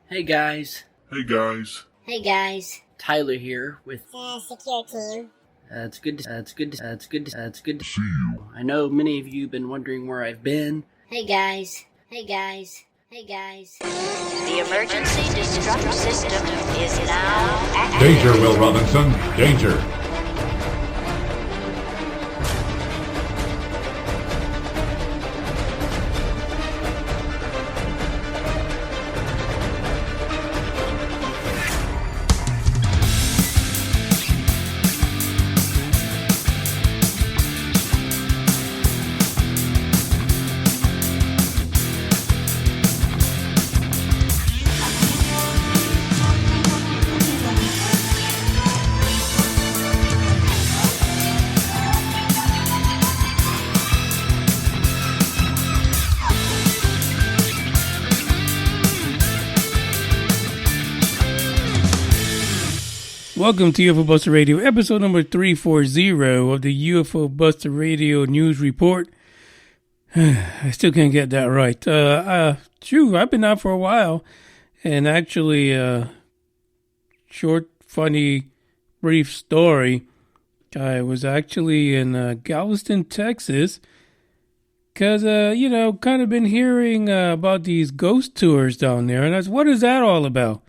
Hey guys. Hey guys. Hey guys. Tyler here with Secure Team. It's good to See you. I know many of you have been wondering where I've been. Hey guys. Hey guys. Hey guys. The emergency destruct system is now active. Danger, Will Robinson. Danger. Welcome to UFO Buster Radio, episode number 340 of the UFO Buster Radio News Report. I still can't get that right. I've been out for a while, and actually, short, funny, brief story. I was actually in Galveston, Texas, because, kind of been hearing about these ghost tours down there, and I was, what is that all about?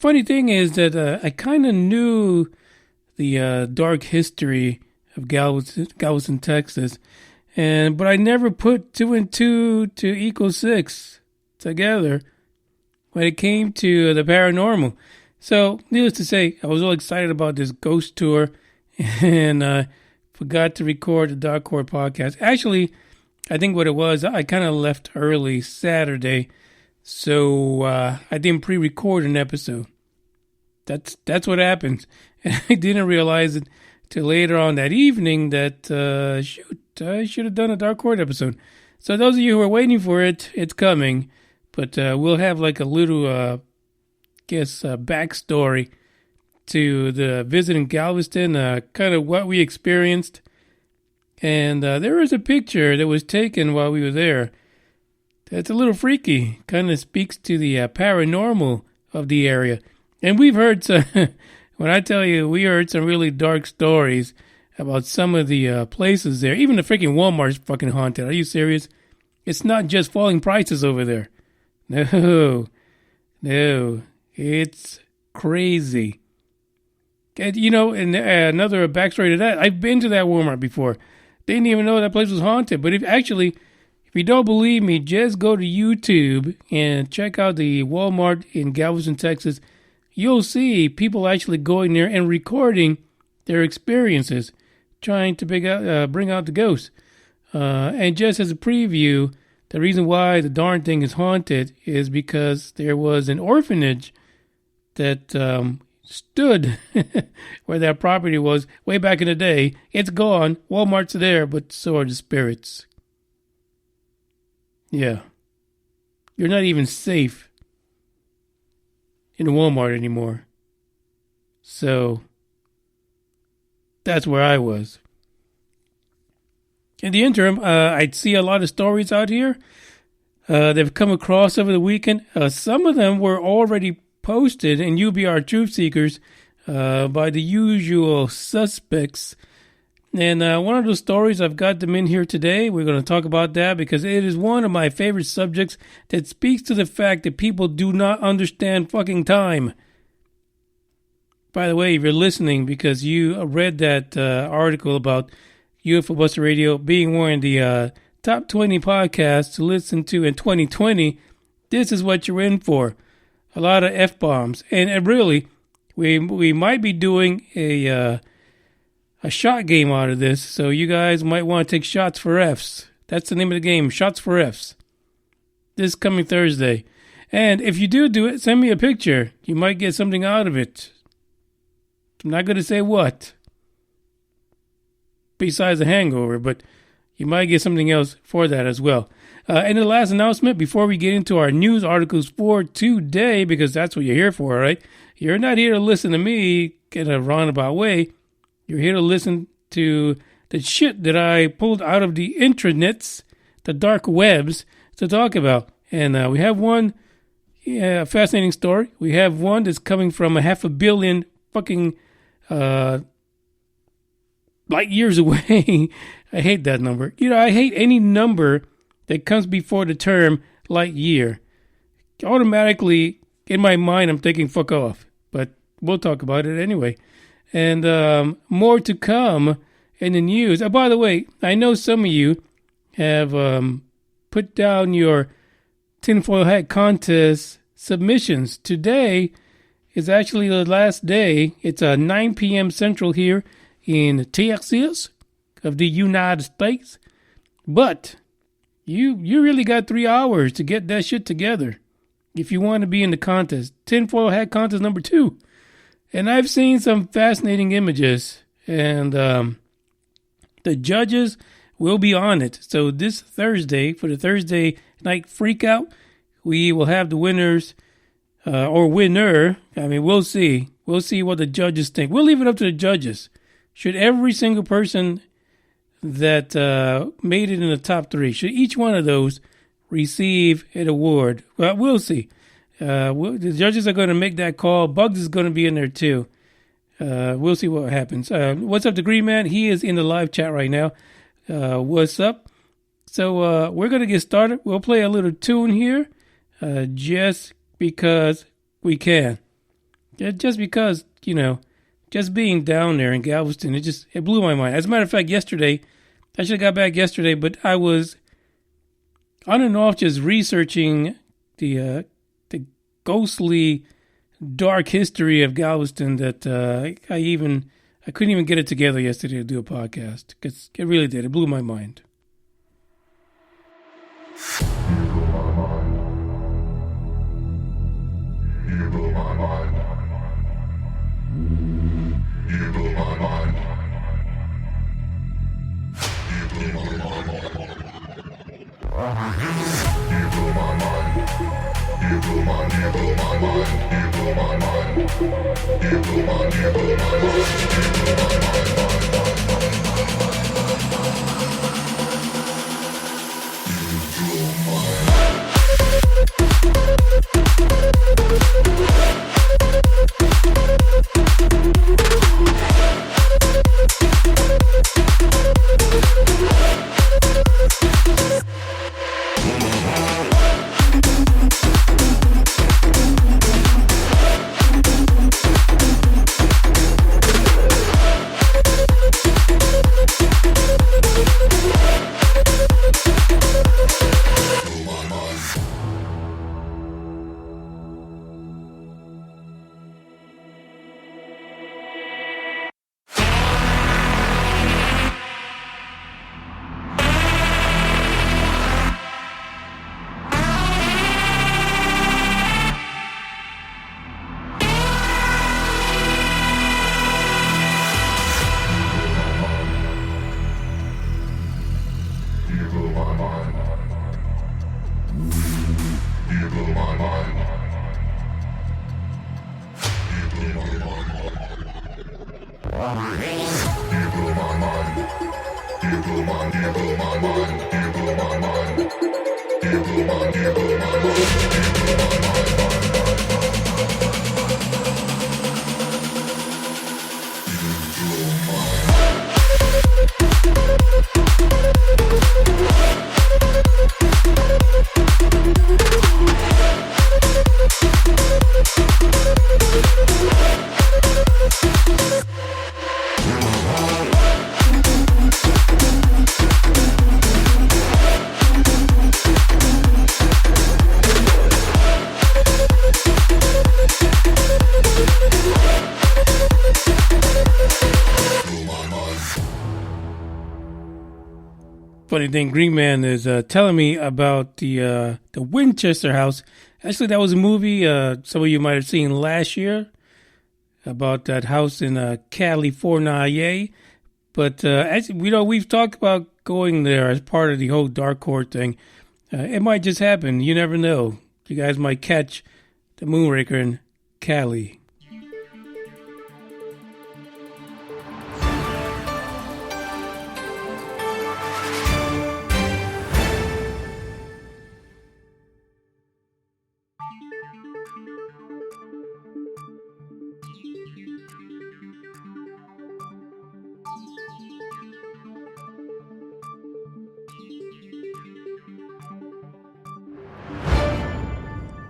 Funny thing is that I kind of knew the dark history of Galveston, Texas, but I never put 2 and 2 to equal 6 together when it came to the paranormal. So, needless to say, I was all excited about this ghost tour, and forgot to record the Dark Court podcast. Actually, I think what it was, I kind of left early Saturday. So I didn't pre-record an episode. That's what happens. And I didn't realize it till later on that evening that, I should have done a Dark Court episode. So those of you who are waiting for it, it's coming. But we'll have like a little, backstory to the visit in Galveston, kind of what we experienced. And there was a picture that was taken while we were there. That's a little freaky. Kind of speaks to the paranormal of the area. And we've heard some, when I tell you, we heard some really dark stories about some of the places there. Even the freaking Walmart's fucking haunted. Are you serious? It's not just falling prices over there. No. It's crazy. And, another backstory to that, I've been to that Walmart before. Didn't even know that place was haunted. But if you don't believe me, just go to YouTube and check out the Walmart in Galveston, Texas. You'll see people actually going there and recording their experiences, trying to bring out the ghosts. And just as a preview, the reason why the darn thing is haunted is because there was an orphanage that stood where that property was way back in the day. It's gone. Walmart's there, but so are the spirits. Yeah. You're not even safe in Walmart anymore. So, that's where I was. In the interim, I'd see a lot of stories out here. They've come across over the weekend. Some of them were already posted in UBR Truth Seekers by the usual suspects. And one of those stories, I've got them in here today. We're going to talk about that because it is one of my favorite subjects that speaks to the fact that people do not understand fucking time. By the way, if you're listening because you read that article about UFO Buster Radio being one of the top 20 podcasts to listen to in 2020, this is what you're in for. A lot of F-bombs. And really, we might be doing a shot game out of this, so you guys might want to take shots for Fs. That's the name of the game, shots for Fs. This coming Thursday. And if you do it, send me a picture. You might get something out of it. I'm not going to say what, besides a hangover, but you might get something else for that as well. And the last announcement, before we get into our news articles for today, because that's what you're here for, right? You're not here to listen to me in a roundabout way. You're here to listen to the shit that I pulled out of the intranets, the dark webs, to talk about. And we have one Yeah, fascinating story. We have one that's coming from a 500 million fucking light years away. I hate that number. I hate any number that comes before the term light year. Automatically, in my mind, I'm thinking fuck off. But we'll talk about it anyway. And more to come in the news. Oh, by the way, I know some of you have put down your tinfoil hat contest submissions. Today is actually the last day. It's 9 p.m. Central here in Texas of the United States. But you really got 3 hours to get that shit together if you want to be in the contest. Tinfoil hat contest number 2. And I've seen some fascinating images, and the judges will be on it. So this Thursday, for the Thursday night freakout, we will have the winners or winner. I mean, we'll see. We'll see what the judges think. We'll leave it up to the judges. Should every single person that made it in the top 3, should each one of those receive an award? Well, we'll see. The judges are going to make that call. Bugs is going to be in there too. We'll see what happens. What's up to Green Man? He is in the live chat right now. What's up? So we're going to get started. We'll play a little tune here just because we can. Just because, just being down there in Galveston, it blew my mind. As a matter of fact, yesterday, I should have got back yesterday, but I was on and off just researching the ghostly dark history of Galveston that I couldn't even get it together yesterday to do a podcast, because it really did. It blew my mind. Funny thing, Green Man is telling me about the Winchester House. Actually, that was a movie some of you might have seen last year about that house in California. But as we've talked about going there as part of the whole Dark Court thing. It might just happen. You never know. You guys might catch the Moonraker in Cali.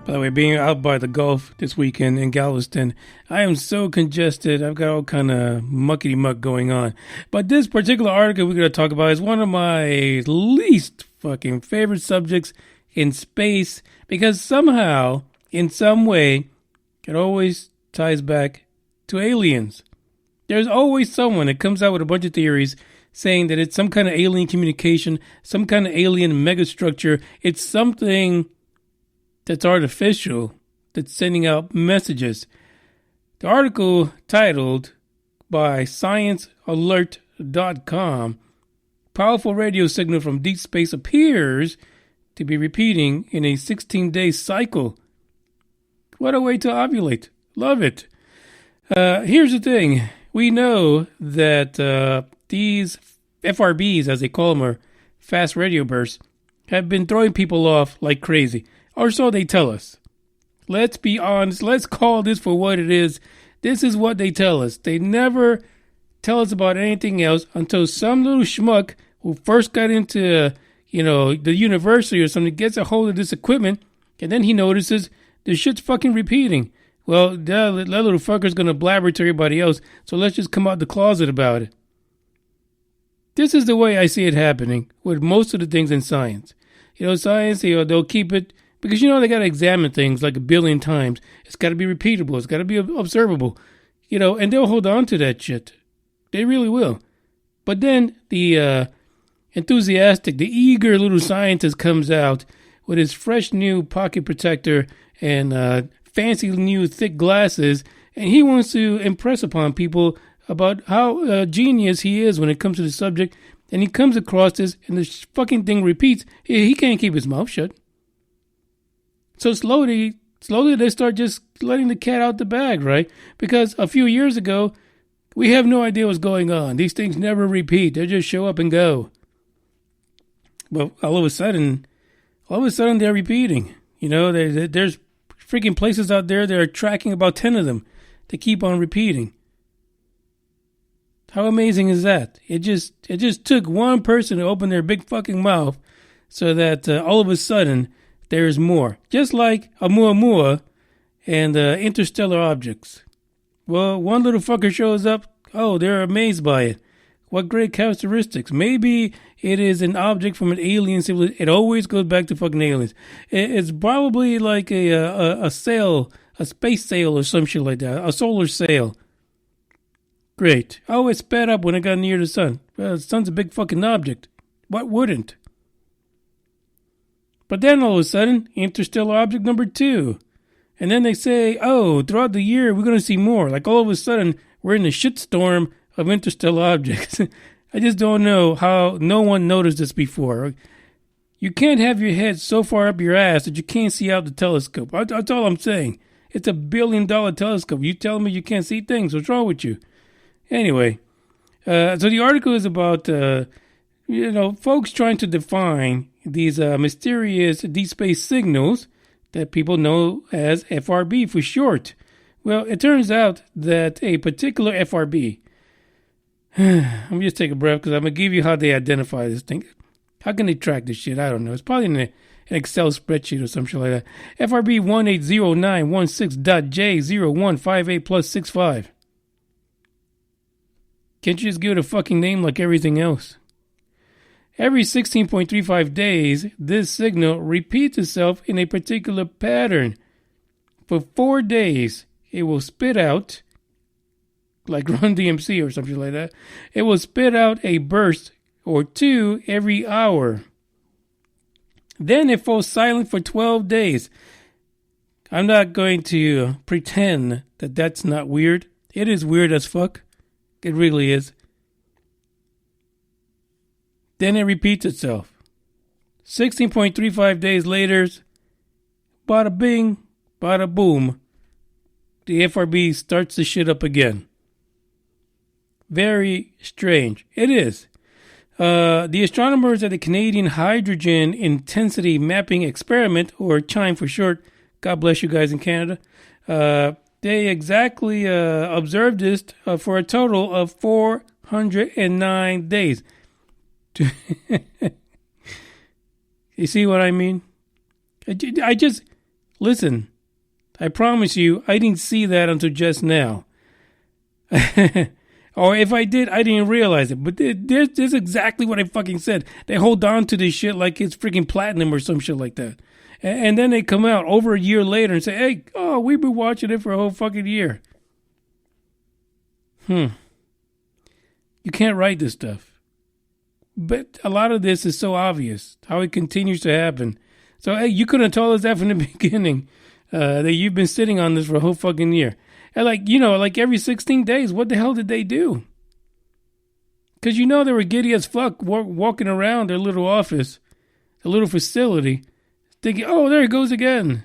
By the way, being out by the Gulf this weekend in Galveston, I am so congested. I've got all kind of muckety-muck going on. But this particular article we're going to talk about is one of my least fucking favorite subjects in space, because somehow, in some way, it always ties back to aliens. There's always someone that comes out with a bunch of theories saying that it's some kind of alien communication, some kind of alien megastructure. It's something that's artificial, that's sending out messages. The article titled by ScienceAlert.com, powerful radio signal from deep space appears to be repeating in a 16-day cycle. What a way to ovulate. Love it. Here's the thing. We know that these FRBs, as they call them, or fast radio bursts, have been throwing people off like crazy. Or so they tell us. Let's be honest. Let's call this for what it is. This is what they tell us. They never tell us about anything else until some little schmuck who first got into, the university or something gets a hold of this equipment, and then he notices the shit's fucking repeating. Well, that little fucker's going to blabber to everybody else, so let's just come out the closet about it. This is the way I see it happening with most of the things in science. Science, they'll keep it, because, they got to examine things like a billion times. It's got to be repeatable. It's got to be observable, and they'll hold on to that shit. They really will. But then the enthusiastic, the eager little scientist comes out with his fresh new pocket protector and fancy new thick glasses, and he wants to impress upon people about how genius he is when it comes to the subject. And he comes across this, and this fucking thing repeats. He can't keep his mouth shut. So slowly they start just letting the cat out the bag, right? Because a few years ago, we have no idea what's going on. These things never repeat. They just show up and go. But all of a sudden they're repeating. There's freaking places out there that are tracking about 10 of them. They keep on repeating. How amazing is that? It just took one person to open their big fucking mouth so that all of a sudden there's more. Just like Oumuamua and interstellar objects. Well, one little fucker shows up. Oh, they're amazed by it. What great characteristics. Maybe it is an object from an alien civilization. It always goes back to fucking aliens. It's probably like a sail, a space sail or some shit like that. A solar sail. Great. Oh, it sped up when it got near the sun. Well, the sun's a big fucking object. What wouldn't? But then all of a sudden, interstellar object number 2. And then they say, oh, throughout the year, we're going to see more. Like all of a sudden, we're in the shitstorm of interstellar objects. I just don't know how no one noticed this before. You can't have your head so far up your ass that you can't see out the telescope. That's all I'm saying. It's $1 billion telescope. You tell me you can't see things. What's wrong with you? Anyway, so the article is about, folks trying to define these mysterious deep space signals that people know as FRB for short. Well, it turns out that a particular FRB, let me just take a breath because I'm going to give you how they identify this thing. How can they track this shit? I don't know. It's probably in an Excel spreadsheet or some shit like that. FRB 180916.J0158 plus 65. Can't you just give it a fucking name like everything else? Every 16.35 days, this signal repeats itself in a particular pattern. For 4 days, it will spit out, like Run DMC or something like that, it will spit out a burst or 2 every hour. Then it falls silent for 12 days. I'm not going to pretend that that's not weird. It is weird as fuck. It really is. Then it repeats itself. 16.35 days later, bada bing, bada boom, the FRB starts the shit up again. Very strange. It is. The astronomers at the Canadian Hydrogen Intensity Mapping Experiment, or CHIME for short, God bless you guys in Canada. They exactly observed this for a total of 409 days. You see what I mean? I just, listen, I promise you, I didn't see that until just now. Or if I did, I didn't realize it. But this is exactly what I fucking said. They hold on to this shit like it's freaking platinum or some shit like that. And then they come out over a year later and say, hey, we've been watching it for a whole fucking year. You can't write this stuff. But a lot of this is so obvious, how it continues to happen. So, hey, you could have told us that from the beginning, that you've been sitting on this for a whole fucking year. And like every 16 days, what the hell did they do? Because they were giddy as fuck walking around their little office, a little facility, thinking, oh, there it goes again.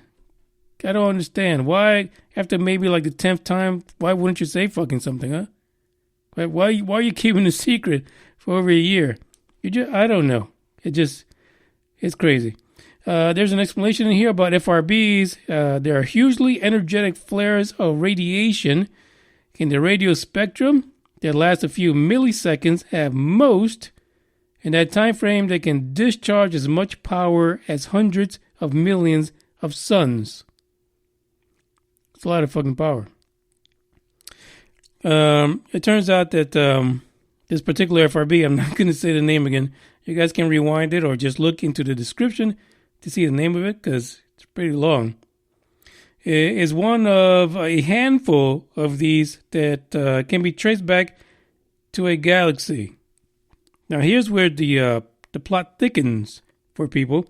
I don't understand. Why, after maybe like the 10th time, why wouldn't you say fucking something, huh? Why are you keeping a secret for over a year? I don't know. It's crazy. There's an explanation in here about FRBs. There are hugely energetic flares of radiation in the radio spectrum that last a few milliseconds at most. In that time frame, they can discharge as much power as hundreds of millions of suns. It's a lot of fucking power. It turns out that this particular FRB, I'm not going to say the name again. You guys can rewind it or just look into the description to see the name of it, because it's pretty long. It is one of a handful of these that can be traced back to a galaxy. Now, here's where the plot thickens for people.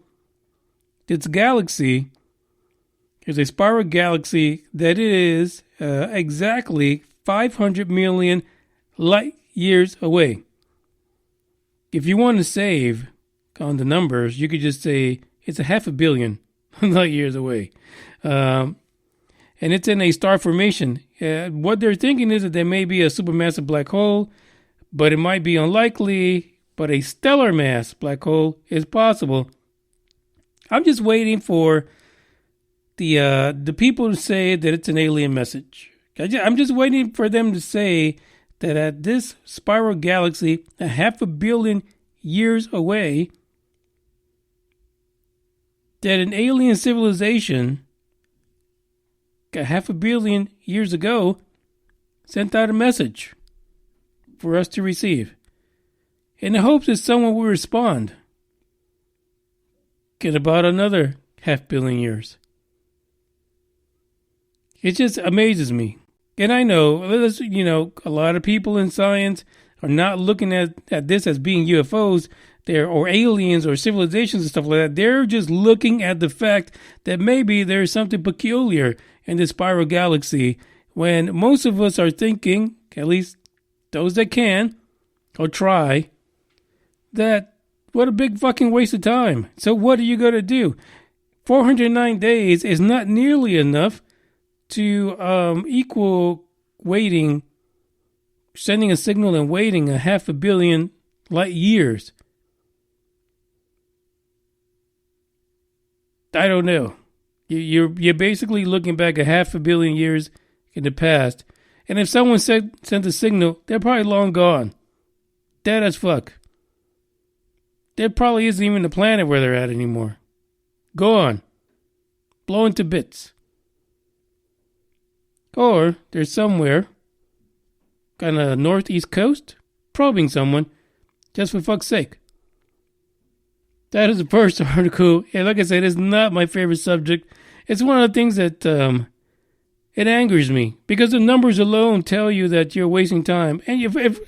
This galaxy is a spiral galaxy that is exactly 500 million light years away. If you want to save on the numbers, you could just say it's 500 million light years away. And it's in a star formation. What they're thinking is that there may be a supermassive black hole, but it might be unlikely, but a stellar mass black hole is possible. I'm just waiting for the people to say that it's an alien message. I'm just waiting for them to say that at this spiral galaxy, 500 million years away, that an alien civilization 500 million years ago sent out a message for us to receive, in the hopes that someone will respond in about another 500 million years. It just amazes me. And I know, a lot of people in science are not looking at this as being UFOs or aliens or civilizations and stuff like that. They're just looking at the fact that maybe there's something peculiar in this spiral galaxy, when most of us are thinking, at least those that can or try, that what a big fucking waste of time. So what are you going to do? 409 days is not nearly enough to equal waiting, sending a signal and waiting 500 million light years. I don't know. You're basically looking back 500 million years in the past, and if someone sent a signal, they're probably long gone, dead as fuck. There probably isn't even a planet where they're at anymore. Gone, blown to bits. Or they're somewhere, kind of northeast coast, probing someone, just for fuck's sake. That is the first article. And like I said, it's not my favorite subject. It's one of the things that it angers me, because the numbers alone tell you that you're wasting time. And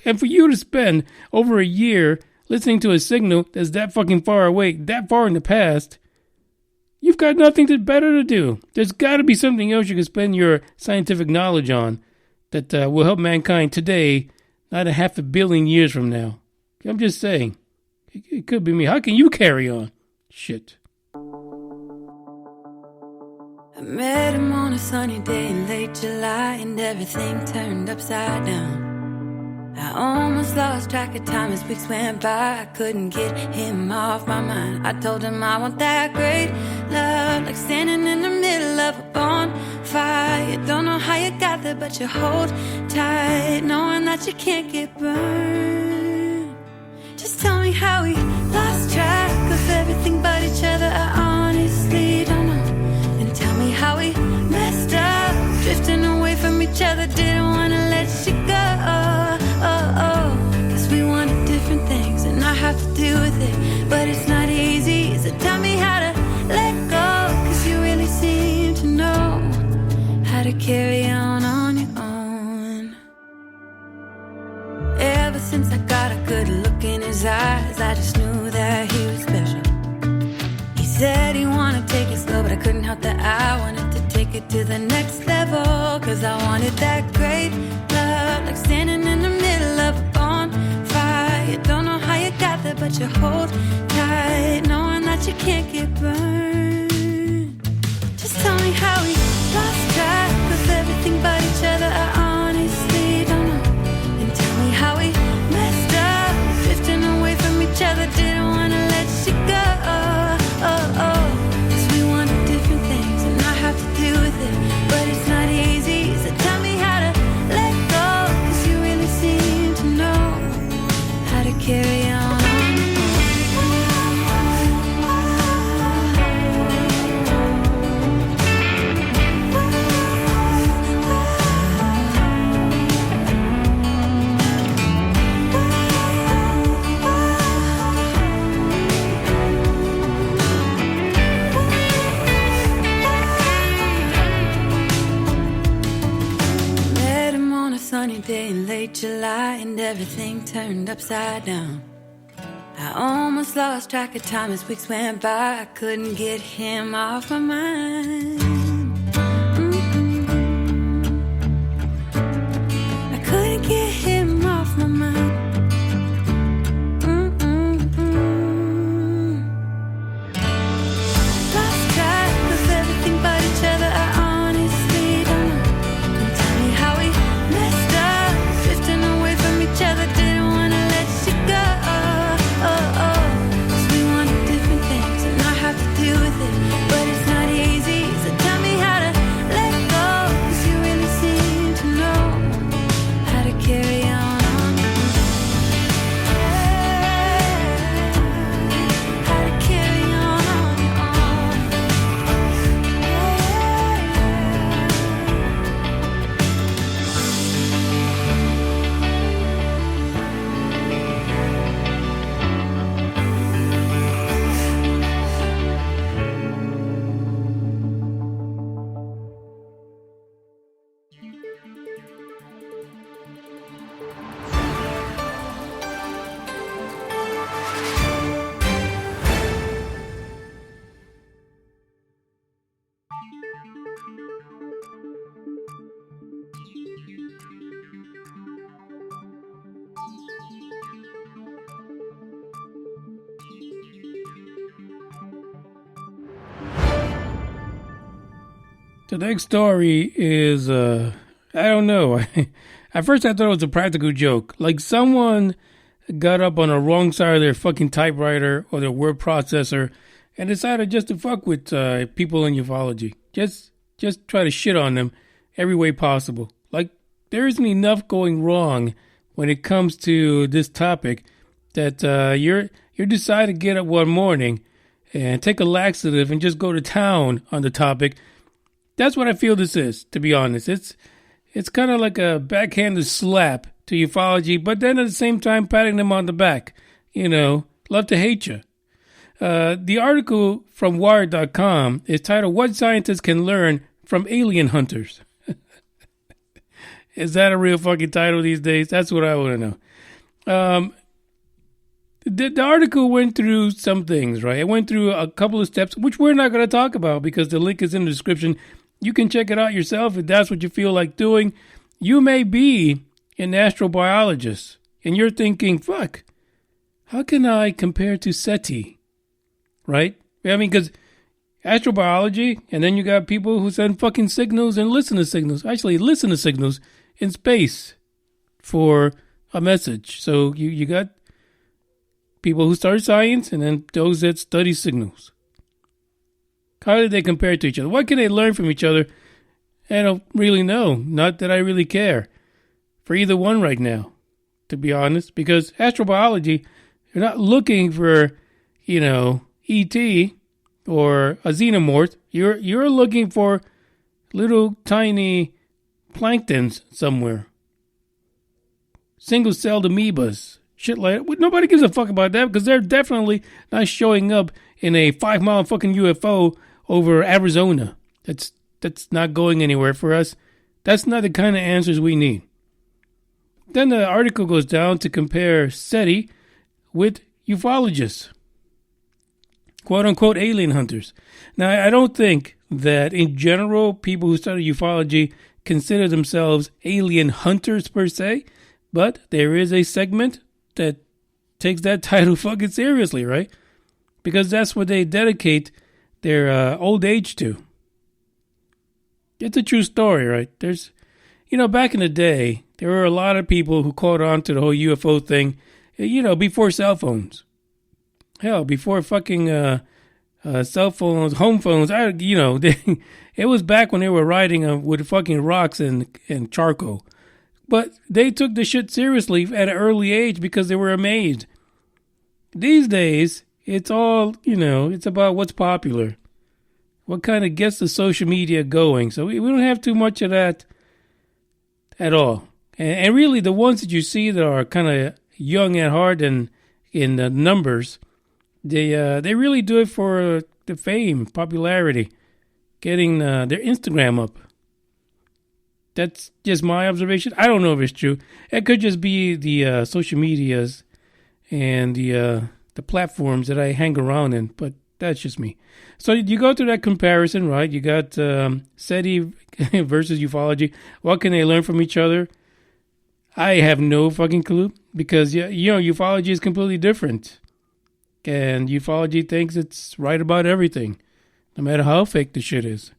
and for you to spend over a year listening to a signal that's that fucking far away, that far in the past, you've got nothing better to do. There's got to be something else you can spend your scientific knowledge on that will help mankind today, not 500 million years from now. I'm just saying. It could be me. How can you carry on? Shit. I met him on a sunny day in late July, and everything turned upside down. I almost lost track of time as weeks went by. I couldn't get him off my mind. I told him I want that great love, like standing in the middle of a bonfire. You don't know how you got there, but you hold tight, knowing that you can't get burned. Just tell me how we lost track of everything but each other. I honestly don't know. And tell me how we messed up, drifting away from each other. Didn't want to let you go. Cause we wanted different things, and I have to deal with it, but it's not easy. So tell me how to let go, cause you really seem to know how to carry on your own. Ever since I got a good look in his eyes, I just knew that he was special. He said he wanted to take it slow, but I couldn't help that I wanted to take it to the next level. Cause I wanted that great love, like standing in the middle of a bonfire. You don't know how you got there, but you hold tight, knowing that you can't get burned. Just tell me how we lost track of everything but each other. I honestly don't know. And tell me how we messed up, drifting away from each other. Didn't want to let you go. Cause we wanted different things, and I have to deal with it, but it's not easy. So tell me how to let go, cause you really seem to know how to carry on. Sunny day in late July, and everything turned upside down. I almost lost track of time as weeks went by. I couldn't get him off my mind. I couldn't get him off my mind. Lost track of everything but each other. I honestly don't know. Don't tell me how we messed up, drifting away from each other. Didn't want to let you go. Cause we wanted different things, and I have to deal with it, but it's not easy. So tell me how to let go, cause you really seem to know how to carry on. How to carry on your own. The next story is, I don't know. At first I thought it was a practical joke. Like someone got up on the wrong side of their fucking typewriter or their word processor and decided just to fuck with people in ufology. Just try to shit on them every way possible. Like there isn't enough going wrong when it comes to this topic that you decide to get up one morning and take a laxative and just go to town on the topic. That's what I feel this is, to be honest. It's kind of like a backhanded slap to ufology, but then at the same time patting them on the back. You know, love to hate you. The article from Wired.com is titled, "What Scientists Can Learn from Alien Hunters." Is that a real fucking title these days? That's what I want to know. The article went through some things, right? It went through a couple of steps, which we're not going to talk about because the link is in the description. You can check it out yourself if that's what you feel like doing. You may be an astrobiologist, and you're thinking, fuck, how can I compare to SETI? Right? I mean, because astrobiology, and then you got people who send fucking signals and listen to signals. Actually, listen to signals in space for a message. So you got people who study science and then those that study signals. How do they compare to each other? What can they learn from each other? I don't really know. Not that I really care for either one right now, to be honest, because astrobiology, you're not looking for, ET or a xenomorph. You're looking for little tiny planktons somewhere. Single-celled amoebas. Shit like that. Nobody gives a fuck about that because they're definitely not showing up in a 5-mile fucking UFO over Arizona. That's not going anywhere for us. That's not the kind of answers we need. Then the article goes down to compare SETI with ufologists. Quote-unquote alien hunters. Now, I don't think that in general people who study ufology consider themselves alien hunters per se, but there is a segment that takes that title fucking seriously, right? Because that's what they dedicate their old age to. It's a true story, right? There's, back in the day, there were a lot of people who caught on to the whole UFO thing, before cell phones. Hell, before fucking cell phones, home phones, it was back when they were riding with fucking rocks and charcoal. But they took the shit seriously at an early age because they were amazed. These days, it's all, it's about what's popular. What kind of gets the social media going. So we don't have too much of that at all. And really, the ones that you see that are kind of young at heart and in the numbers, they really do it for the fame, popularity, getting their Instagram up. That's just my observation. I don't know if it's true. It could just be the social medias and the platforms that I hang around in, but that's just me. So you go through that comparison, right? You got SETI versus ufology. What can they learn from each other? I have no fucking clue because, ufology is completely different. And ufology thinks it's right about everything, no matter how fake the shit is.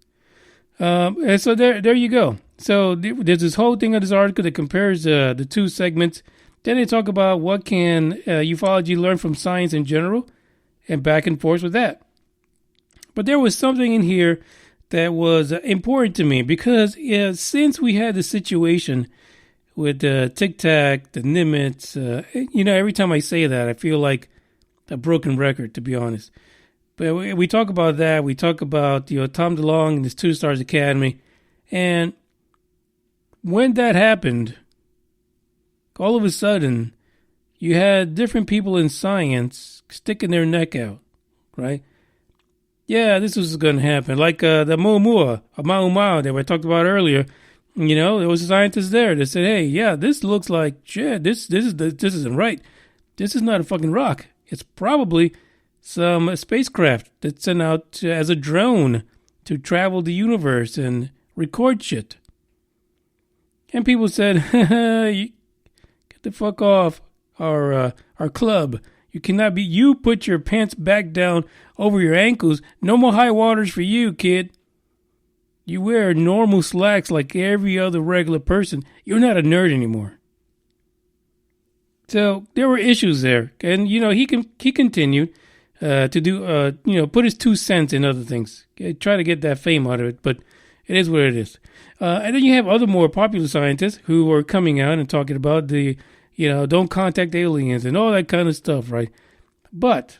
And so there you go. So there's this whole thing of this article that compares the two segments. Then they talk about what can ufology learn from science in general, and back and forth with that. But there was something in here that was important to me because since we had the situation with the Tic Tac, the Nimitz, every time I say that, I feel like a broken record, to be honest. But we talk about that. We talk about Tom DeLonge and his 2 Stars Academy, and when that happened, all of a sudden, you had different people in science sticking their neck out, right? Yeah, this was going to happen. Like the Muamua, Mau that we talked about earlier. There was a scientist there that said, "Hey, yeah, this looks like shit. This isn't right. This is not a fucking rock. It's probably some spacecraft that's sent out as a drone to travel the universe and record shit." And people said, "Get the fuck off our club. You cannot be. You put your pants back down over your ankles. No more high waters for you, kid. You wear normal slacks like every other regular person. You're not a nerd anymore." So there were issues there, and he continued to do put his 2 cents in other things, try to get that fame out of it, but it is what it is. And then you have other more popular scientists who are coming out and talking about the don't contact aliens and all that kind of stuff, right? But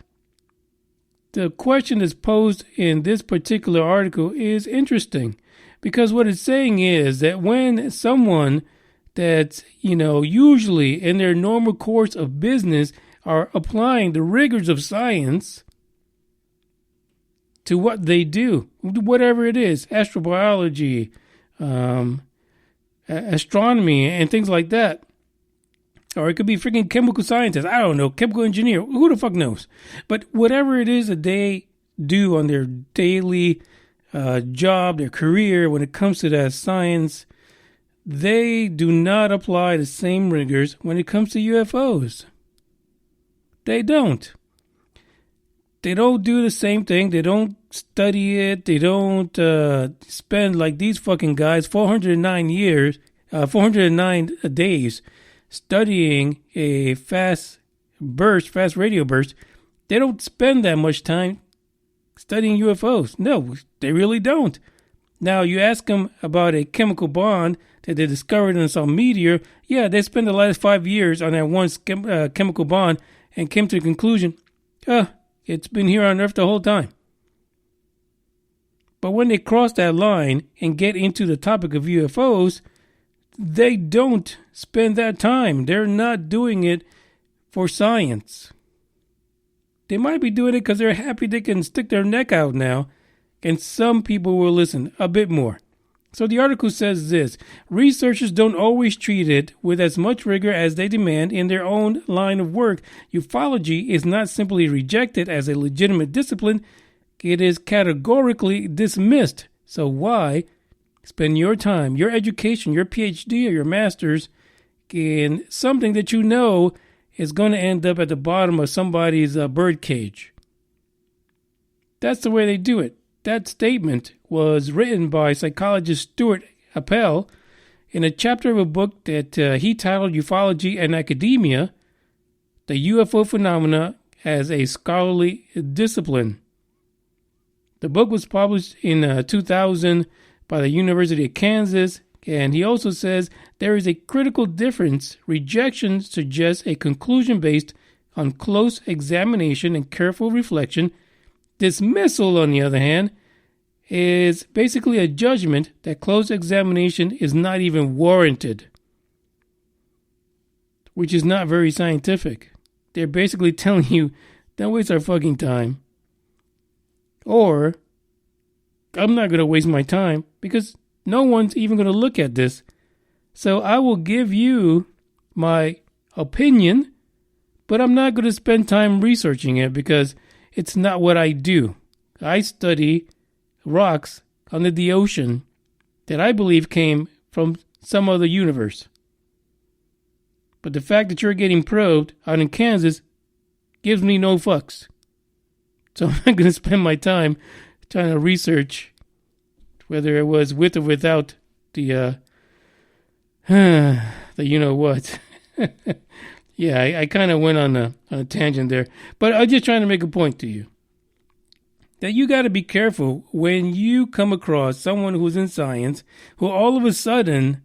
the question that's posed in this particular article is interesting because what it's saying is that when someone that's, usually in their normal course of business are applying the rigors of science to what they do, whatever it is, astrobiology, astronomy, and things like that. Or it could be freaking chemical scientists. I don't know. Chemical engineer. Who the fuck knows? But whatever it is that they do on their daily job, their career, when it comes to that science, they do not apply the same rigors when it comes to UFOs. They don't. They don't do the same thing. They don't study it. They don't spend like these fucking guys 409 days studying a fast radio burst, they don't spend that much time studying UFOs. No, they really don't. Now, you ask them about a chemical bond that they discovered in some meteor. Yeah, they spent the last 5 years on that one chemical bond and came to the conclusion, it's been here on Earth the whole time. But when they cross that line and get into the topic of UFOs, they don't spend that time. They're not doing it for science. They might be doing it because they're happy they can stick their neck out now, and some people will listen a bit more. So the article says this: researchers don't always treat it with as much rigor as they demand in their own line of work. Ufology is not simply rejected as a legitimate discipline, it is categorically dismissed. So why spend your time, your education, your PhD or your master's in something that you know is going to end up at the bottom of somebody's bird cage? That's the way they do it. That statement was written by psychologist Stuart Appel in a chapter of a book that he titled Ufology and Academia, the UFO Phenomena as a Scholarly Discipline. The book was published in 2000 by the University of Kansas, and he also says there is a critical difference. Rejection suggests a conclusion based on close examination and careful reflection. Dismissal, on the other hand, is basically a judgment that close examination is not even warranted, which is not very scientific. They're basically telling you, don't waste our fucking time. Or, I'm not going to waste my time because no one's even going to look at this. So I will give you my opinion, but I'm not going to spend time researching it because it's not what I do. I study rocks under the ocean that I believe came from some other universe. But the fact that you're getting probed out in Kansas gives me no fucks. So I'm not going to spend my time trying to research whether it was with or without the you know what. Yeah, I kind of went on a tangent there. But I'm just trying to make a point to you. That you got to be careful when you come across someone who's in science who all of a sudden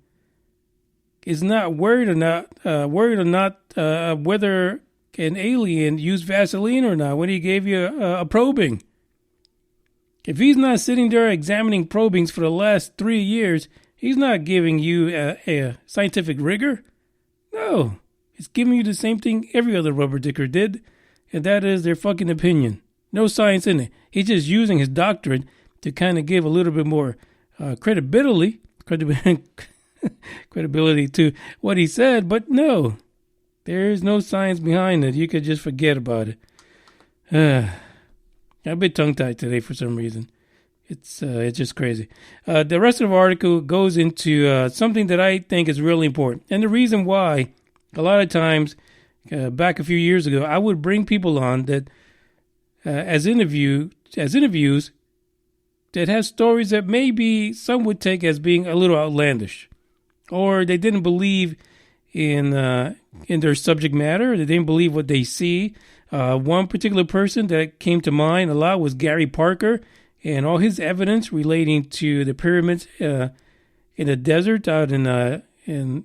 is not worried or not whether an alien used Vaseline or not when he gave you a probing. If he's not sitting there examining probings for the last 3 years, he's not giving you a scientific rigor. No, he's giving you the same thing every other rubber dicker did, and that is their fucking opinion. No science in it. He's just using his doctorate to kind of give a little bit more credibility to what he said. But no, there's no science behind it. You could just forget about it. I'm a bit tongue-tied today for some reason. It's just crazy. The rest of the article goes into something that I think is really important. And the reason why, a lot of times, back a few years ago, I would bring people on that as interviews that have stories that maybe some would take as being a little outlandish, or they didn't believe in their subject matter. They didn't believe what they see. One particular person that came to mind a lot was Gary Parker, and all his evidence relating to the pyramids in the desert out in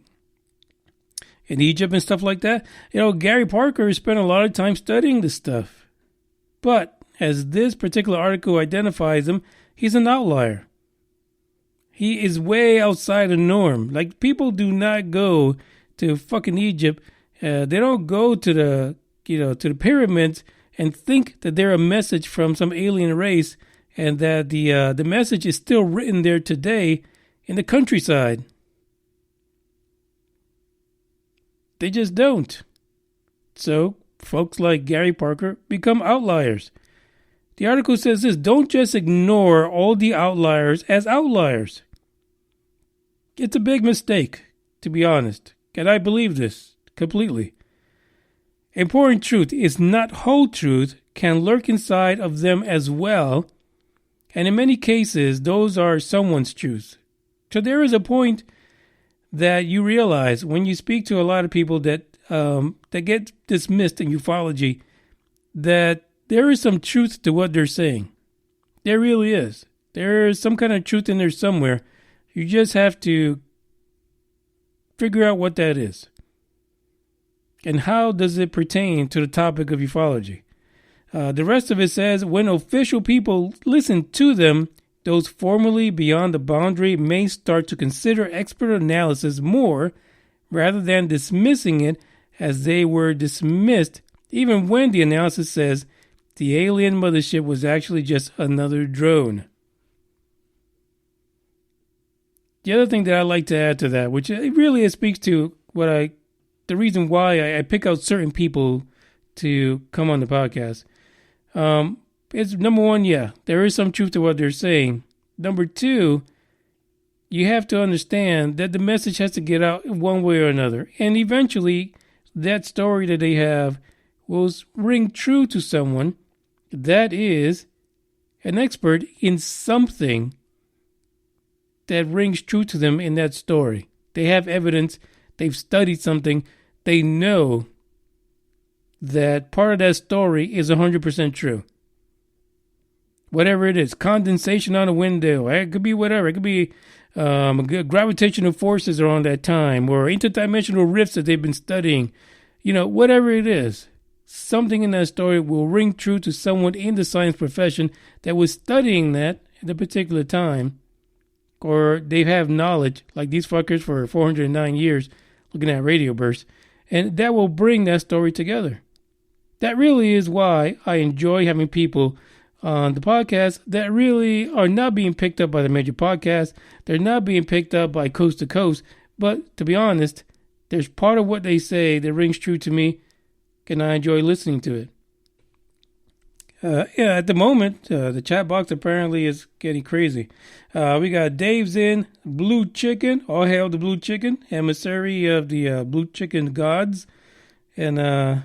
Egypt and stuff like that. You know, Gary Parker spent a lot of time studying this stuff. But, as this particular article identifies him, he's an outlier. He is way outside the norm. Like, people do not go to fucking Egypt. They don't go to the pyramids and think that they're a message from some alien race and that the message is still written there today in the countryside. They just don't. So, folks like Gary Parker become outliers. The article says this: don't just ignore all the outliers as outliers. It's a big mistake, to be honest, and I believe this completely. Important truth is not whole truth can lurk inside of them as well, and in many cases, those are someone's truths. So there is a point that you realize when you speak to a lot of people that get dismissed in ufology, that there is some truth to what they're saying. There really is. There is some kind of truth in there somewhere. You just have to figure out what that is. And how does it pertain to the topic of ufology? The rest of it says, when official people listen to them, those formerly beyond the boundary may start to consider expert analysis more rather than dismissing it as they were dismissed, even when the analysis says the alien mothership was actually just another drone. The other thing that I like to add to that, which it really speaks to the reason why I pick out certain people to come on the podcast, is number one, yeah, there is some truth to what they're saying. Number two, you have to understand that the message has to get out one way or another. And eventually, that story that they have will ring true to someone that is an expert in something that rings true to them in that story. They have evidence, they've studied something, they know that part of that story is 100% true. Whatever it is, condensation on a window, it could be whatever. It could be gravitational forces around that time, or interdimensional rifts that they've been studying. Whatever it is, something in that story will ring true to someone in the science profession that was studying that at a particular time, or they have knowledge, like these fuckers for 409 years looking at radio bursts, and that will bring that story together. That really is why I enjoy having people on the podcast that really are not being picked up by the major podcasts. They're not being picked up by Coast to Coast. But to be honest, there's part of what they say that rings true to me, and I enjoy listening to it. At the moment, the chat box apparently is getting crazy. We got Dave's in, Blue Chicken, all hail the Blue Chicken, emissary of the Blue Chicken gods. And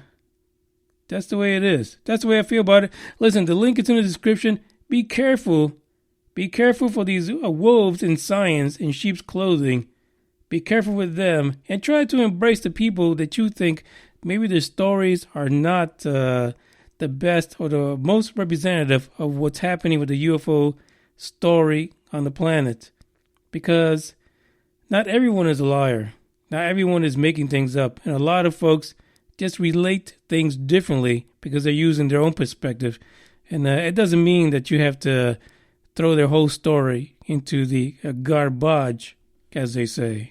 that's the way it is. That's the way I feel about it. Listen, the link is in the description. Be careful. Be careful for these wolves in science in sheep's clothing. Be careful with them, and try to embrace the people that you think maybe their stories are not the best or the most representative of what's happening with the UFO story on the planet. Because not everyone is a liar. Not everyone is making things up. And a lot of folks just relate things differently because they're using their own perspective. And it doesn't mean that you have to throw their whole story into the garbage, as they say.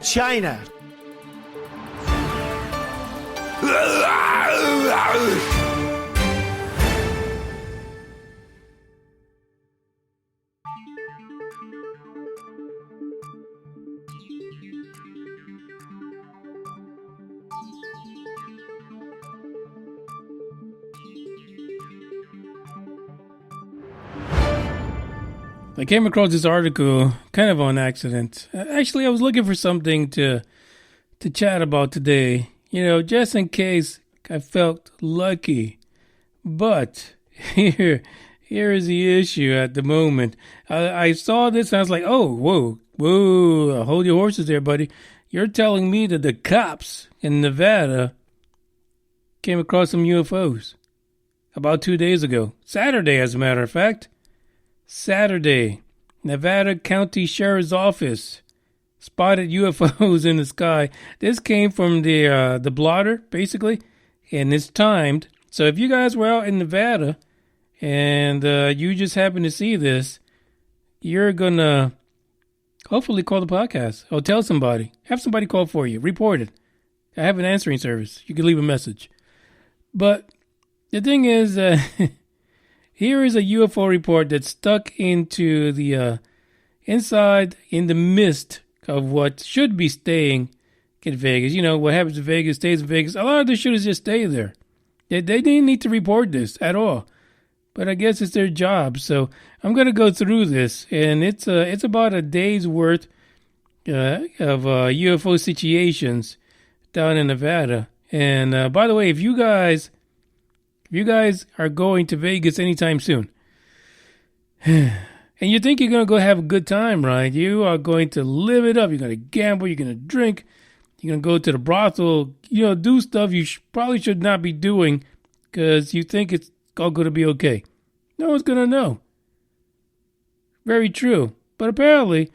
China. I came across this article kind of on accident. Actually, I was looking for something to chat about today, just in case I felt lucky. But here is the issue at the moment. I saw this and I was like, oh, whoa, hold your horses there, buddy. You're telling me that the cops in Nevada came across some UFOs about 2 days ago. Saturday, as a matter of fact. Saturday, Nevada County Sheriff's Office spotted UFOs in the sky. This came from the Blotter, basically, and it's timed. So if you guys were out in Nevada and you just happen to see this, you're going to hopefully call the podcast or tell somebody. Have somebody call for you. Report it. I have an answering service. You can leave a message. But the thing is, here is a UFO report that's stuck into the inside in the midst of what should be staying in Vegas. What happens in Vegas stays in Vegas. A lot of this should have just stayed there. They didn't need to report this at all. But I guess it's their job. So I'm going to go through this. And it's about a day's worth of UFO situations down in Nevada. And by the way, if you guys are going to Vegas anytime soon, and you think you're going to go have a good time, right? You are going to live it up. You're going to gamble. You're going to drink. You're going to go to the brothel, do stuff you probably should not be doing because you think it's all going to be okay. No one's going to know. Very true. But apparently,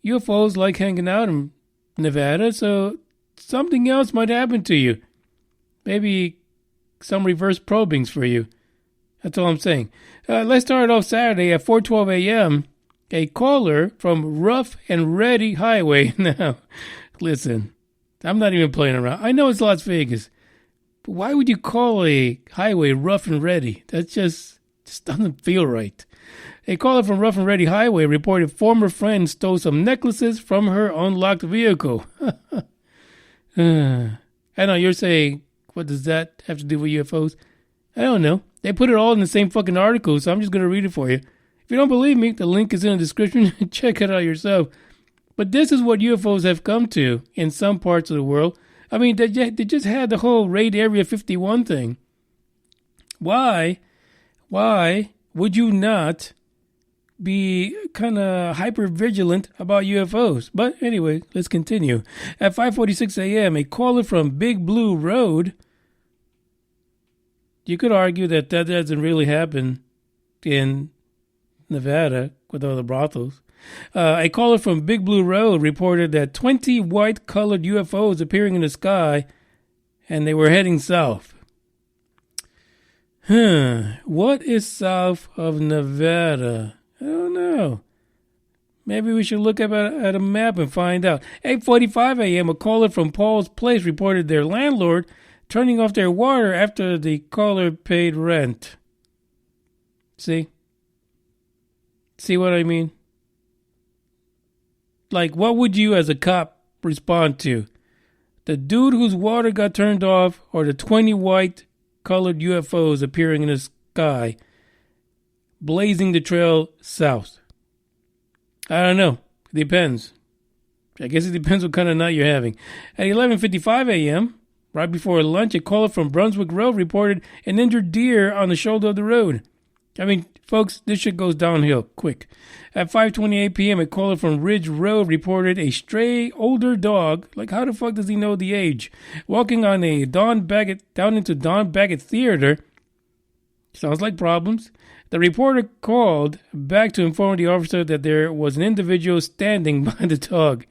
UFOs like hanging out in Nevada, so something else might happen to you. Maybe some reverse probings for you. That's all I'm saying. Let's start off Saturday at 4:12 a.m. A caller from Rough and Ready Highway. Now, listen, I'm not even playing around. I know it's Las Vegas, but why would you call a highway Rough and Ready? That just doesn't feel right. A caller from Rough and Ready Highway reported former friend stole some necklaces from her unlocked vehicle. I know you're saying, what does that have to do with UFOs? I don't know. They put it all in the same fucking article, so I'm just going to read it for you. If you don't believe me, the link is in the description. Check it out yourself. But this is what UFOs have come to in some parts of the world. I mean, they just had the whole Raid Area 51 thing. Why would you not be kind of hyper vigilant about UFOs? But anyway, let's continue. At 5:46 a.m., a caller from Big Blue Road. You could argue that doesn't really happen in Nevada with all the brothels. A caller from Big Blue Road reported that 20 white-colored UFOs appearing in the sky, and they were heading south. What is south of Nevada? I don't know. Maybe we should look at a map and find out. 8:45 a.m., a caller from Paul's Place reported their landlord turning off their water after the caller paid rent. See? See what I mean? Like, what would you as a cop respond to? The dude whose water got turned off or the 20 white-colored UFOs appearing in the sky, blazing the trail south? I don't know. It depends. I guess it depends what kind of night you're having. At 11:55 a.m., right before lunch, a caller from Brunswick Road reported an injured deer on the shoulder of the road. I mean, folks, this shit goes downhill quick. At 5:28 p.m., a caller from Ridge Road reported a stray older dog. Like, how the fuck does he know the age? Walking on a down into Don Baggett Theater. Sounds like problems. The reporter called back to inform the officer that there was an individual standing by the dog.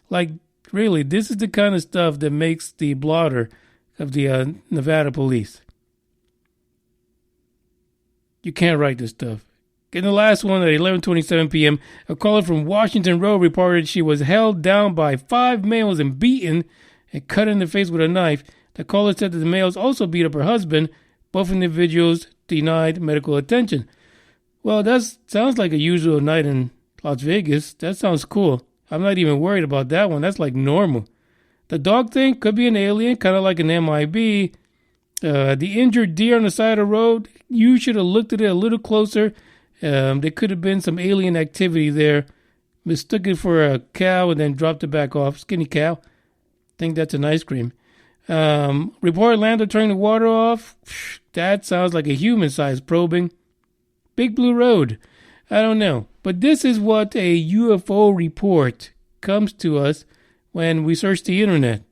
Like, really, this is the kind of stuff that makes the blotter of the Nevada police. You can't write this stuff. In the last one at 11:27 p.m., a caller from Washington Road reported she was held down by 5 males and beaten and cut in the face with a knife. The caller said that the males also beat up her husband. Both individuals denied medical attention. Well, that sounds like a usual night in Las Vegas. That sounds cool. I'm not even worried about that one. That's like normal. The dog thing could be an alien, kind of like an MIB. The injured deer on the side of the road, you should have looked at it a little closer. There could have been some alien activity there. Mistook it for a cow and then dropped it back off. Skinny cow. Think that's an ice cream. Report landlord turning the water off. That sounds like a human-sized probing. Big Blue Road. I don't know. But this is what a UFO report comes to us when we search the internet.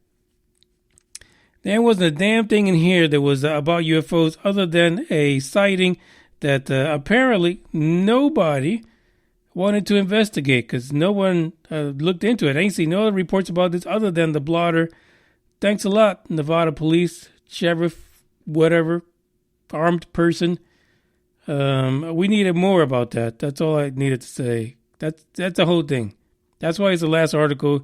There wasn't a damn thing in here that was about UFOs other than a sighting that apparently nobody wanted to investigate because no one looked into it. I ain't seen no other reports about this other than the blotter. Thanks a lot, Nevada police, sheriff, whatever, armed person. We needed more about that. That's all I needed to say. That's the whole thing. That's why it's the last article.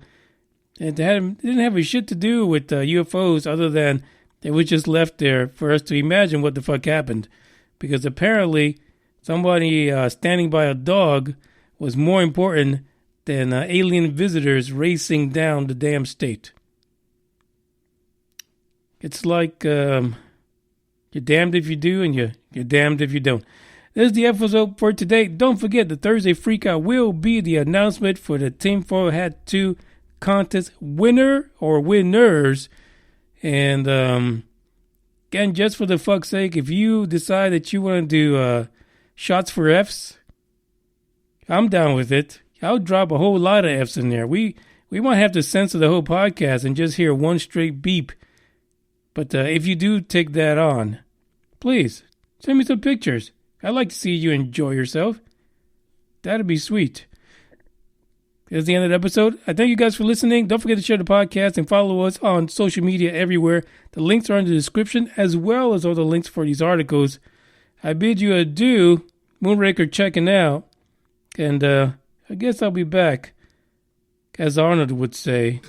It didn't have a shit to do with UFOs other than it was just left there for us to imagine what the fuck happened. Because apparently somebody standing by a dog was more important than alien visitors racing down the damn state. It's like you're damned if you do and you're damned if you don't. This is the episode for today. Don't forget the Thursday Freakout will be the announcement for the Tinfoil Hat 2 contest winner or winners. And again, just for the fuck's sake, if you decide that you want to do shots for Fs, I'm down with it. I'll drop a whole lot of Fs in there. We might have to censor the whole podcast and just hear one straight beep. But if you do take that on, please send me some pictures. I'd like to see you enjoy yourself. That'd be sweet. That's the end of the episode. I thank you guys for listening. Don't forget to share the podcast and follow us on social media everywhere. The links are in the description as well as all the links for these articles. I bid you adieu. Moonraker checking out. And I guess I'll be back, as Arnold would say.